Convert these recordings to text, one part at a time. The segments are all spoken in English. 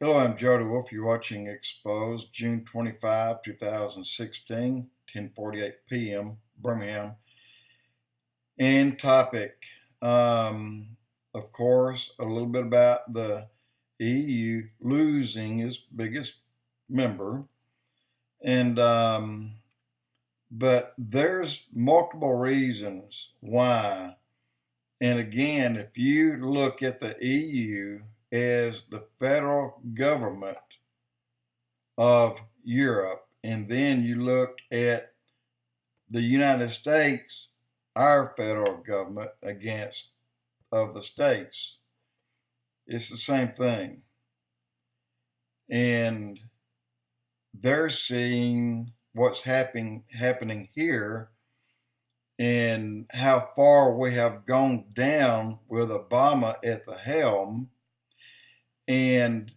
Hello, I'm Jody Wolf. You're watching Expoz, June 25, 2016, 10:48 p.m., Birmingham. And topic, of course, a little bit about the EU losing its biggest member. And but there's multiple reasons why. And again, if you look at the EU as the federal government of Europe, and then you look at the United States, our federal government against of the states, it's the same thing. And they're seeing what's happening here and how far we have gone down with Obama at the helm. And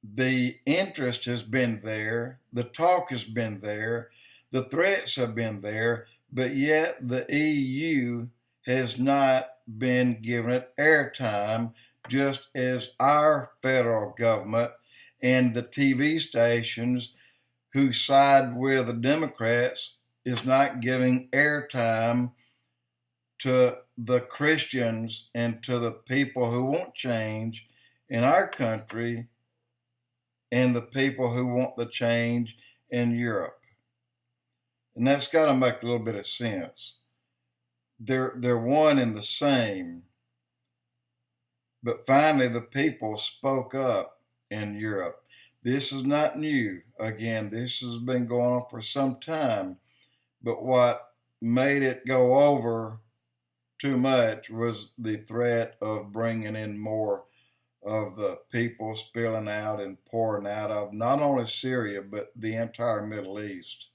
the interest has been there, the talk has been there, the threats have been there, but yet the EU has not been given it airtime, just as our federal government and the TV stations who side with the Democrats is not giving airtime to the Christians and to the people who want change in our country and the people who want the change in Europe. And that's got to make a little bit of sense. They're one and the same. But finally, the people spoke up in Europe. This is not new. Again, this has been going on for some time. But what made it go over too much was the threat of bringing in more of the people spilling out and pouring out of not only Syria, but the entire Middle East.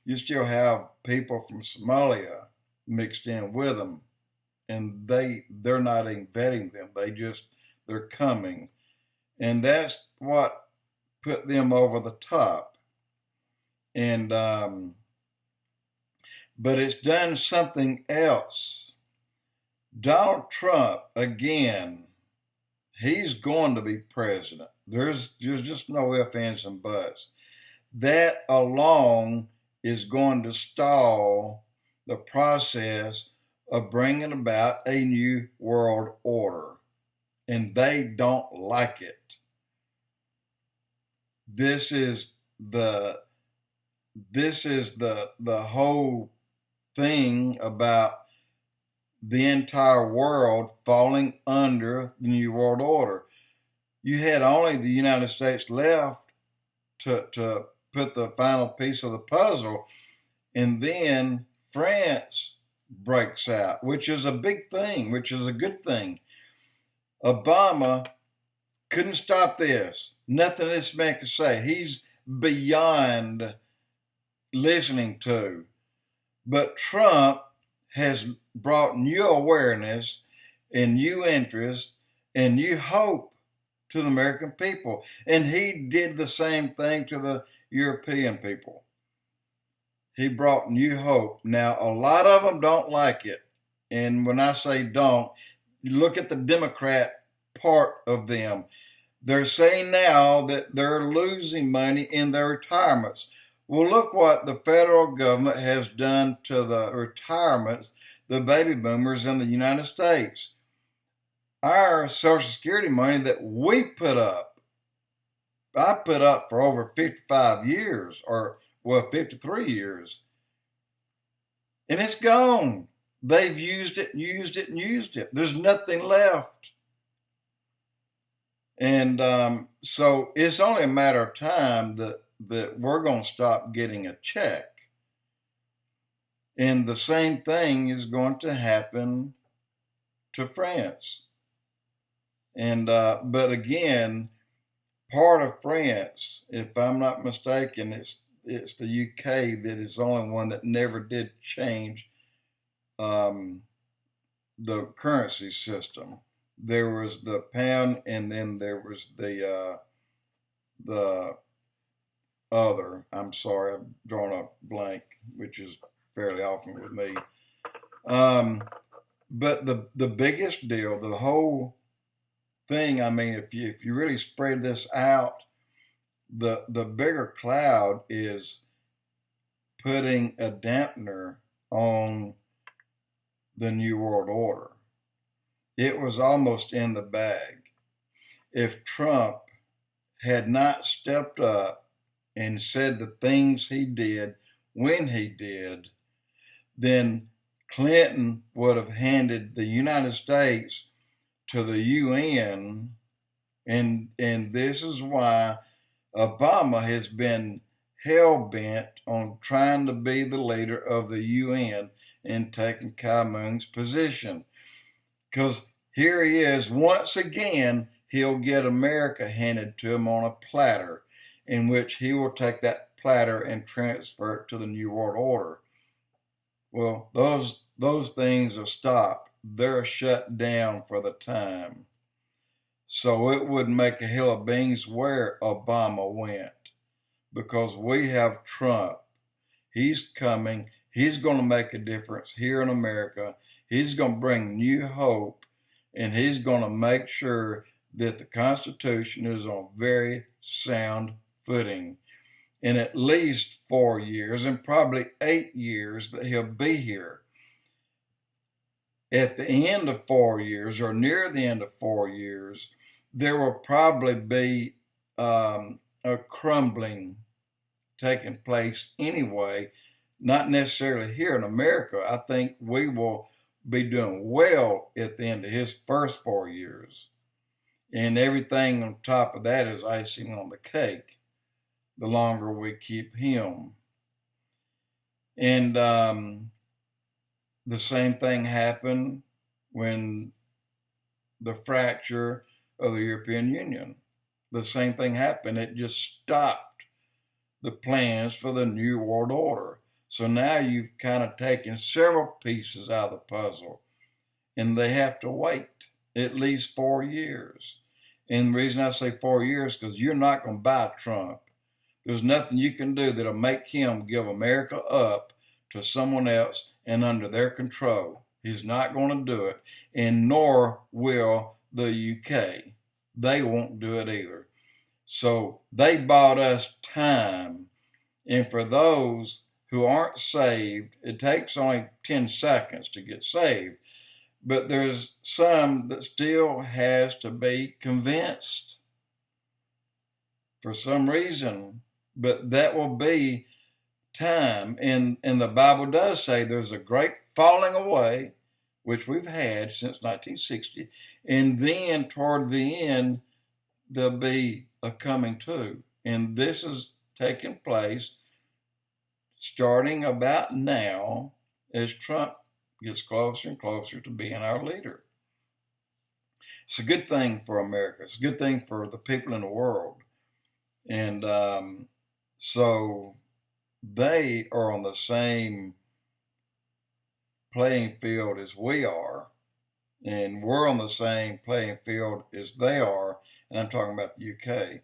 You still have people from Somalia mixed in with them, and they're not even vetting them. They're coming. And that's what put them over the top. And but it's done something else. Donald Trump, again, he's going to be president. There's just no ifs, ands, and buts. That alone is going to stall the process of bringing about a new world order. And they don't like it. This is the whole thing about the entire world falling under the New World Order. You had only the United States left to put the final piece of the puzzle, and then France breaks out, which is a big thing, which is a good thing. Obama couldn't stop this. Nothing this man could say. He's beyond listening to. But Trump has brought new awareness and new interest and new hope to the American people. And he did the same thing to the European people. He brought new hope. Now, a lot of them don't like it. And when I say don't, you look at the Democrat part of them. They're saying now that they're losing money in their retirements. Well, look what the federal government has done to the retirements, the baby boomers in the United States. Our Social Security money that we put up, I put up for over 55 years, or 53 years. And it's gone. They've used it. There's nothing left. And so it's only a matter of time that we're going to stop getting a check. And the same thing is going to happen to France. And but again, part of France, if I'm not mistaken, it's the UK that is the only one that never did change the currency system. There was the pound, and then there was the other. I'm sorry, I've drawn a blank, which is fairly often with me. But the biggest deal, the whole thing. I mean, if you really spread this out, the bigger cloud is putting a dampener on the New World Order. It was almost in the bag. If Trump had not stepped up and said the things he did when he did, then Clinton would have handed the United States to the UN, and this is why Obama has been hell-bent on trying to be the leader of the UN and taking Kai Moon's position. Because here he is, once again, he'll get America handed to him on a platter, in which he will take that platter and transfer it to the New World Order. Well, those things are stopped. They're shut down for the time. So it would make a hill of beans where Obama went, because we have Trump. He's coming. He's going to make a difference here in America. He's going to bring new hope, and he's going to make sure that the Constitution is on very sound footing. In at least 4 years, and probably 8 years that he'll be here. At the end of 4 years, or near the end of 4 years, there will probably be a crumbling taking place anyway, not necessarily here in America. I think we will be doing well at the end of his first 4 years. And everything on top of that is icing on the cake, the longer we keep him. And the same thing happened when the fracture of the European Union. The same thing happened. It just stopped the plans for the New World Order. So now you've kind of taken several pieces out of the puzzle, and they have to wait at least 4 years. And the reason I say 4 years, because you're not going to buy Trump. There's nothing you can do that'll make him give America up to someone else and under their control. He's not going to do it, and nor will the UK. They won't do it either. So they bought us time. And for those who aren't saved, it takes only 10 seconds to get saved. But there's some that still has to be convinced for some reason. But that will be time. And the Bible does say there's a great falling away, which we've had since 1960. And then toward the end, there'll be a coming to. And this is taking place starting about now as Trump gets closer and closer to being our leader. It's a good thing for America. It's a good thing for the people in the world. And so they are on the same playing field as we are, and we're on the same playing field as they are, and I'm talking about the UK,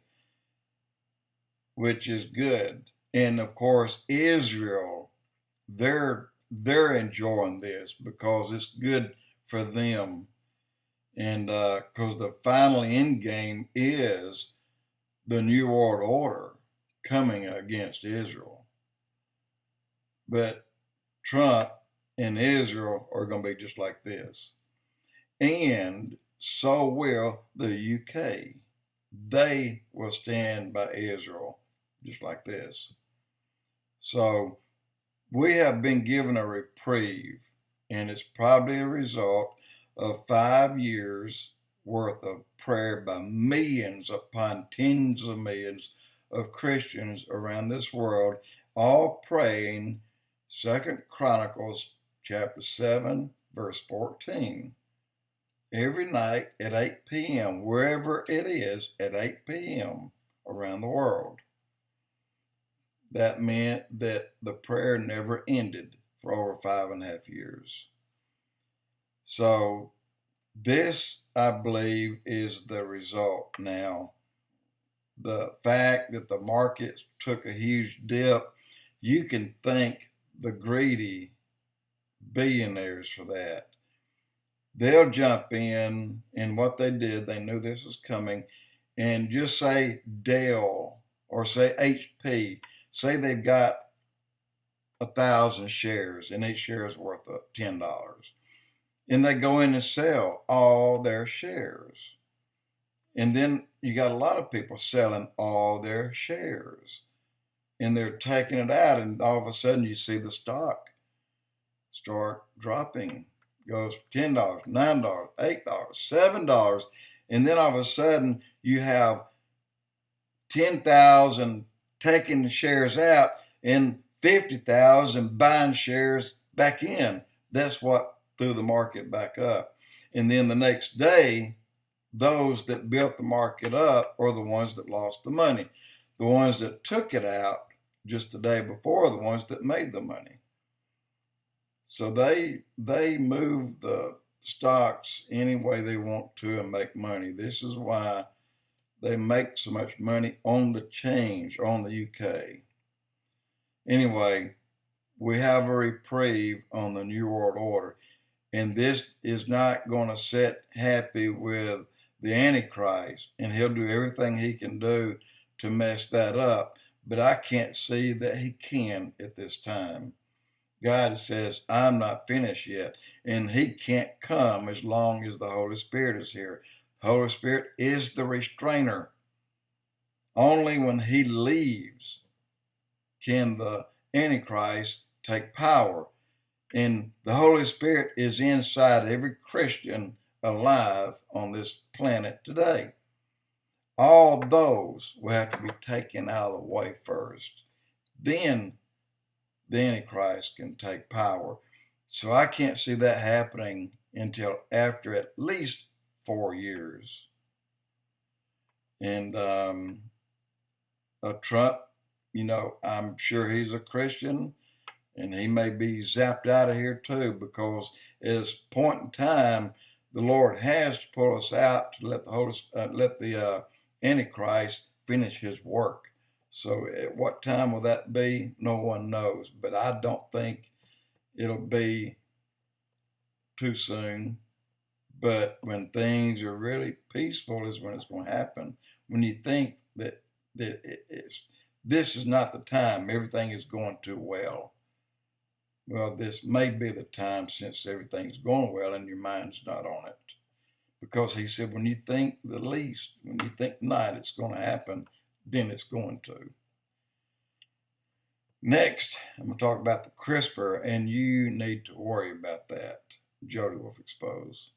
which is good. And of course, Israel, they're enjoying this because it's good for them, and because the final end game is the New World Order coming against Israel. But Trump and Israel are going to be just like this. And so will the UK. They will stand by Israel just like this. So we have been given a reprieve, and it's probably a result of 5 years worth of prayer by millions upon tens of millions of Christians around this world, all praying 2 Chronicles chapter 7, verse 14. Every night at 8 p.m., wherever it is, at 8 p.m. around the world. That meant that the prayer never ended for over 5.5 years. So this, I believe, is the result now. The fact that the markets took a huge dip, you can thank the greedy billionaires for that. they'll jump in. And what they did, they knew this was coming, and just say Dell or say HP, say they've got 1,000 shares and each share is worth $10. And they go in and sell all their shares. And then you got a lot of people selling all their shares. And they're taking it out, and all of a sudden you see the stock start dropping. Goes $10, $9, $8, $7. And then all of a sudden you have 10,000 taking the shares out and 50,000 buying shares back in. That's what threw the market back up. And then the next day, those that built the market up are the ones that lost the money. The ones that took it out just the day before are the ones that made the money. So they move the stocks any way they want to and make money. This is why they make so much money on the change, on the UK. Anyway, we have a reprieve on the New World Order, and this is not going to sit happy with the Antichrist, and he'll do everything he can do to mess that up, but I can't see that he can at this time. God says, I'm not finished yet, and he can't come as long as the Holy Spirit is here. The Holy Spirit is the restrainer. Only when he leaves can the Antichrist take power. And the Holy Spirit is inside every Christian alive on this planet today. All those will have to be taken out of the way first. Then the Antichrist can take power. So I can't see that happening until after at least 4 years. And Trump, I'm sure he's a Christian, and he may be zapped out of here too, because at this point in time, the Lord has to pull us out to let the Antichrist finish his work. So at what time will that be? No one knows, but I don't think it'll be too soon. But when things are really peaceful is when it's going to happen. When you think that this is not the time, everything is going too well. Well, this may be the time, since everything's going well and your mind's not on it. Because he said, when you think the least, when you think not, it's going to happen, then it's going to. Next, I'm going to talk about the CRISPR, and you need to worry about that. Jody will expose.